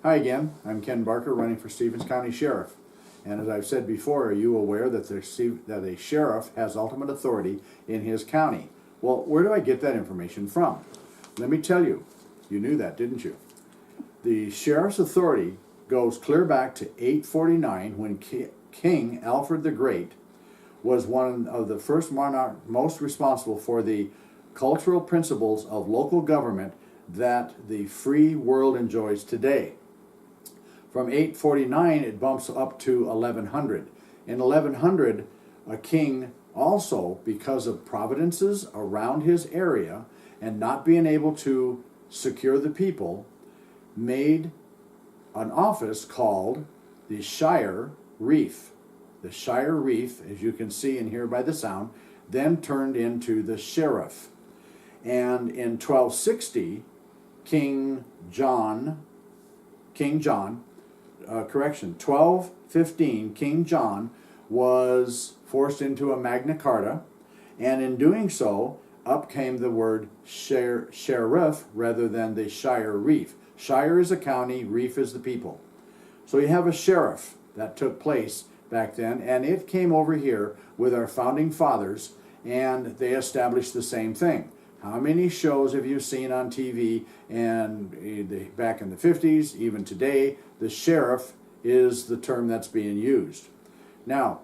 Hi again, I'm Ken Barker running for Stevens County Sheriff. And as I've said before, are you aware that a sheriff has ultimate authority in his county? Well, where do I get that information from? Let me tell you. You knew that, didn't you? The sheriff's authority goes clear back to 849 when King Alfred the Great was one of the first monarchs most responsible for the cultural principles of local government that the free world enjoys today. From 849, it bumps up to 1100. In 1100, a king also, because of providences around his area and not being able to secure the people, made an office called the Shire Reef. The Shire Reef, as you can see and hear by the sound, then turned into the sheriff. And in 1260, King John, 1215, King John was forced into a Magna Carta, and in doing so, up came the word sheriff rather than the Shire Reef. Shire is a county, reef is the people. So you have a sheriff that took place back then, and it came over here with our founding fathers, and they established the same thing. How many shows have you seen on TV and back in the 50s, even today, the sheriff is the term that's being used. Now,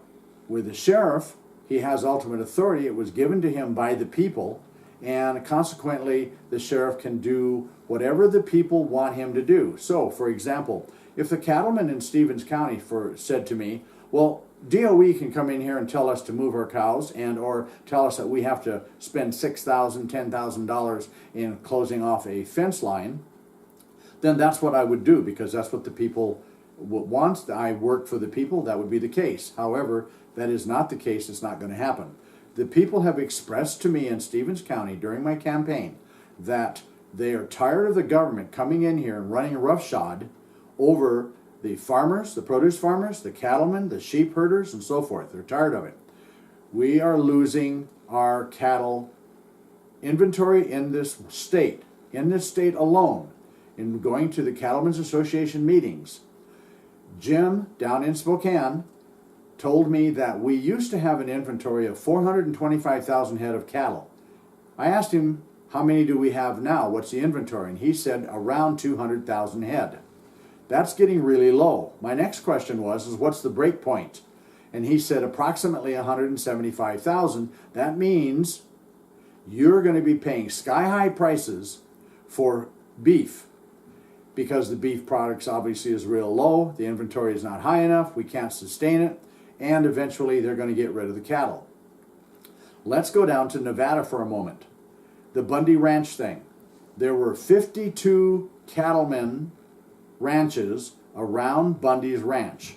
with the sheriff, he has ultimate authority. It was given to him by the people, and consequently, the sheriff can do whatever the people want him to do. So, for example, if the cattleman in Stevens County said to me, well, DOE can come in here and tell us to move our cows and or tell us that we have to spend $6,000, $10,000 in closing off a fence line, then that's what I would do, because that's what the people want. I work for the people, that would be the case. However, that is not the case. It's not going to happen. The people have expressed to me in Stevens County during my campaign that they are tired of the government coming in here and running roughshod over the farmers, the produce farmers, the cattlemen, the sheep herders, and so forth. They're tired of it. We are losing our cattle inventory in this state alone. In going to the Cattlemen's Association meetings, Jim down in Spokane told me that we used to have an inventory of 425,000 head of cattle. I asked him, how many do we have now? What's the inventory? And he said around 200,000 head. That's getting really low. My next question was, what's the break point? And he said approximately 175,000. That means you're going to be paying sky-high prices for beef, because the beef products obviously is real low, the inventory is not high enough, we can't sustain it, and eventually they're going to get rid of the cattle. Let's go down to Nevada for a moment. The Bundy Ranch thing. There were 52 cattlemen ranches around Bundy's ranch.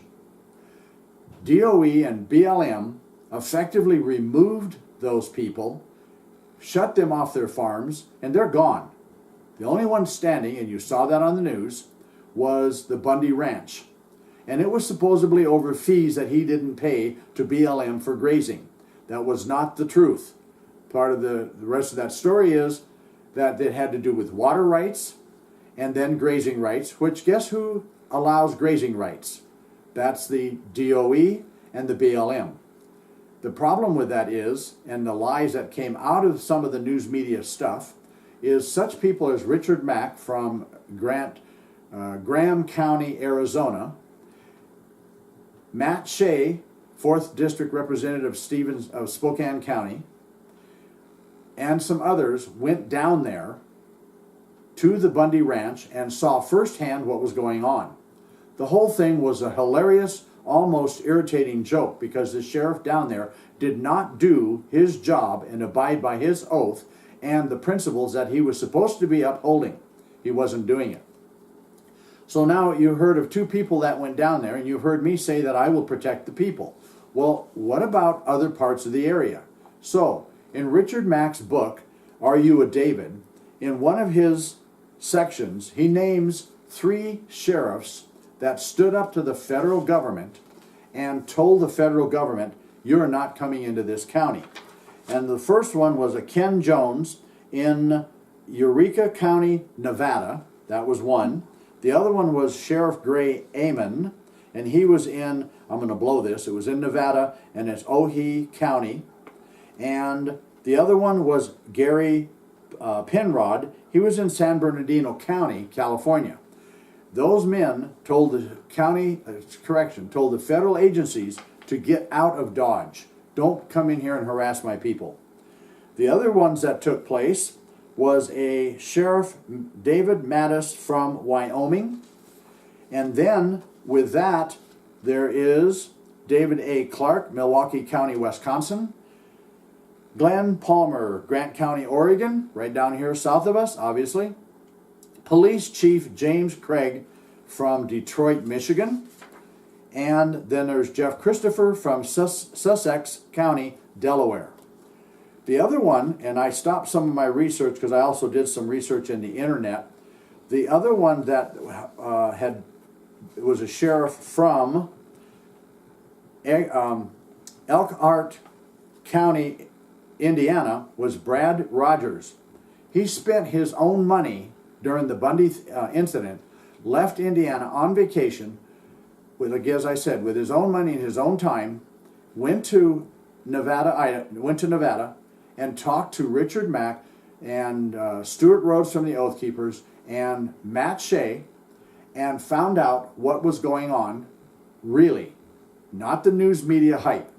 DOE and BLM effectively removed those people, shut them off their farms, and they're gone. The only one standing, and you saw that on the news, was the Bundy Ranch. And it was supposedly over fees that he didn't pay to BLM for grazing. That was not the truth. Part of the rest of that story is that it had to do with water rights and then grazing rights, which guess who allows grazing rights? That's the DOE and the BLM. The problem with that is, and the lies that came out of some of the news media stuff, is such people as Richard Mack from Graham County, Arizona, Matt Shea, 4th District Representative of Spokane County, and some others went down there to the Bundy Ranch and saw firsthand what was going on. The whole thing was a hilarious, almost irritating joke, because the sheriff down there did not do his job and abide by his oath and the principles that he was supposed to be upholding. He wasn't doing it. So now you heard of 2 people that went down there, and you've heard me say that I will protect the people. Well, what about other parts of the area? So, in Richard Mack's book, Are You a David, in one of his sections, he names 3 sheriffs that stood up to the federal government and told the federal government, you're not coming into this county. And the first one was a Ken Jones in Eureka County, Nevada. That was one. The other one was Sheriff Gray Amon, and he was in, I'm going to blow this, it was in Nevada, and it's Ojai County. And the other one was Gary Penrod. He was in San Bernardino County, California. Those men told the told the federal agencies to get out of Dodge. Don't come in here and harass my people. The other ones that took place was a Sheriff David Mattis from Wyoming. And then with that, there is David A. Clark, Milwaukee County, Wisconsin. Glenn Palmer, Grant County, Oregon, right down here south of us, obviously. Police Chief James Craig from Detroit, Michigan. And then there's Jeff Christopher from Sussex County, Delaware. The other one, and I stopped some of my research because I also did some research in the internet. The other one that was a sheriff from Elkhart County, Indiana, was Brad Rogers. He spent his own money during the Bundy incident, left Indiana on vacation, with, as I said, with his own money and his own time, went to Nevada, and talked to Richard Mack and Stuart Rhodes from the Oath Keepers and Matt Shea, and found out what was going on, really, not the news media hype.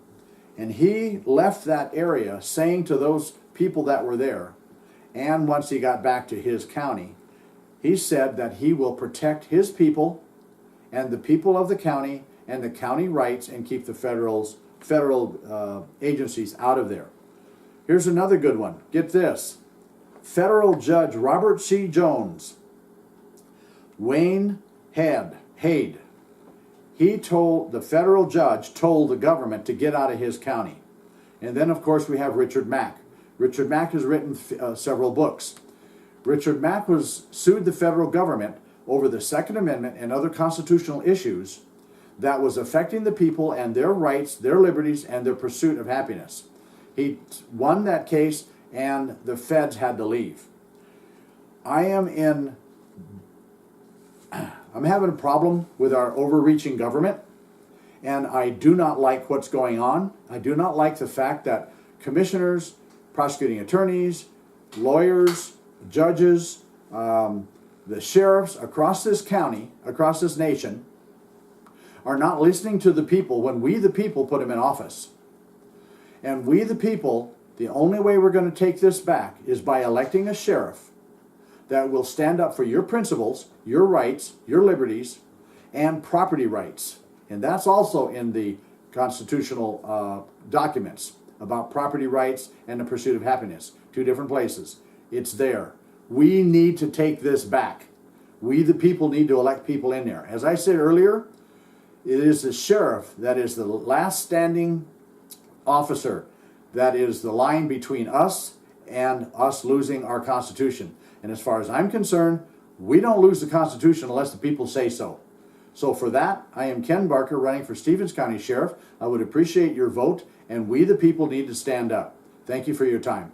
And he left that area saying to those people that were there, and once he got back to his county, he said that he will protect his people and the people of the county and the county rights and keep the federal agencies out of there. Here's another good one. Get this. Federal Judge Robert C. Jones, Wayne Hade, the federal judge told the government to get out of his county. And then, of course, we have Richard Mack. Richard Mack has written several books. Richard Mack sued the federal government over the Second Amendment and other constitutional issues that was affecting the people and their rights, their liberties, and their pursuit of happiness. He won that case, and the feds had to leave. I'm having a problem with our overreaching government, and I do not like what's going on. I do not like the fact that commissioners, prosecuting attorneys, lawyers, judges, the sheriffs across this county, across this nation, are not listening to the people when we, the people, put them in office. And we, the people, the only way we're going to take this back is by electing a sheriff that will stand up for your principles, your rights, your liberties, and property rights. And that's also in the constitutional documents about property rights and the pursuit of happiness. Two different places. It's there. We need to take this back. We, the people, need to elect people in there. As I said earlier, it is the sheriff that is the last standing officer, that is the line between us and us losing our Constitution. And as far as I'm concerned, we don't lose the Constitution unless the people say so. So for that, I am Ken Barker, running for Stevens County Sheriff. I would appreciate your vote, and we the people need to stand up. Thank you for your time.